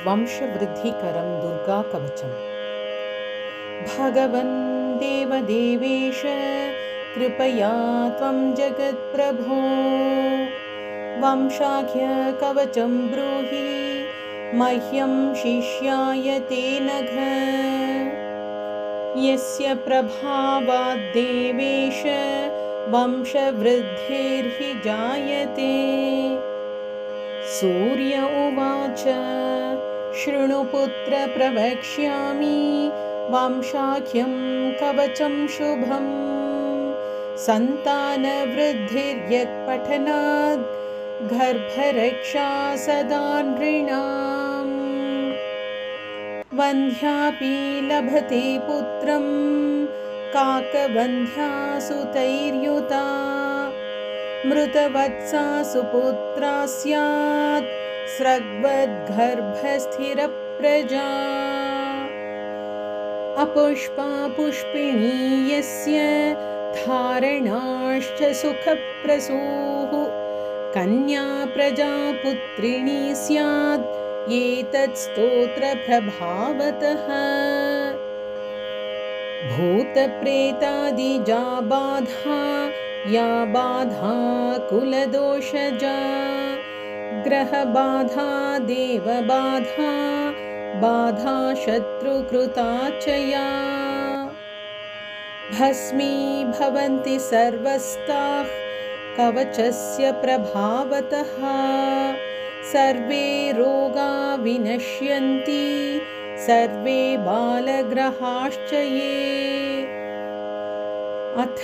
वंशवृद्धिकरं दुर्गाकवचम्। भगवन् देवदेवेश कृपया त्वं जगत्प्रभो वंशाख्यकवचं ब्रूहि मह्यं शिष्याय तेन घ यस्य प्रभावाद्देवेश वंशवृद्धिर्हि जायते। सूर्य उवाच शृणुपुत्र प्रवक्ष्यामि वंशाख्यं कवचं शुभं सन्तानवृद्धिर्यत्पठनात् गर्भरक्षा सदा नृणाम् वन्ध्यापि लभते पुत्रं काकवन्ध्या सुतैर्युता मृतवत्सा सुपुत्रा स्यात् स्रग्वद्गर्भस्थिरप्रजा अपुष्पा पुष्पिणी यस्य धारणाश्च सुखप्रसूः कन्या प्रजापुत्रिणी स्यात् एतत् स्तोत्रप्रभावतः भूतप्रेतादिजा बाधा या बाधा कुलदोषजा ग्रहबाधा देवबाधा बाधा शत्रुकृता च या भस्मीभवन्ति सर्वस्ताः कवचस्य प्रभावतः सर्वे रोगा विनश्यन्ति सर्वे बालग्रहाश्च ये अथ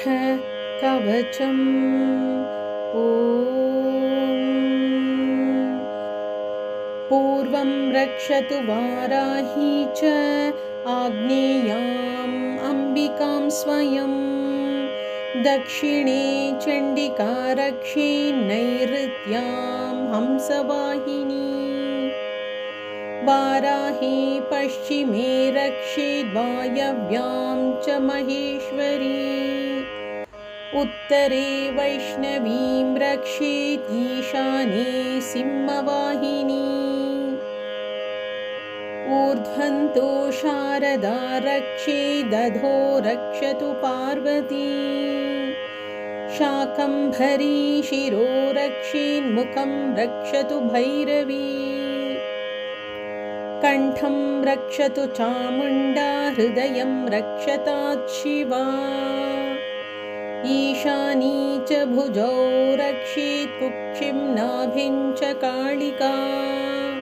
कवचम् ॐ पूर्वं रक्षतु वाराही च आग्नेयाम् अम्बिकां स्वयं दक्षिणे चण्डिका रक्षे नैऋत्यां हंसवाहिनी वाराही पश्चिमे रक्षेद् वायव्यां च महेश्वरी उत्तरे वैष्णवीं रक्षेत् ईशाने सिंहवाहिनी ऊर्ध्वन्तो शारदा रक्षेदधो रक्षतु पार्वती शाकम्भरी शिरो रक्षेन्मुखं रक्षतु भैरवी कण्ठं रक्षतु चामुण्डा हृदयं रक्षतात् शिवा ईशानी च भुजौ रक्षेत् कुक्षिं नाभिं च कालिका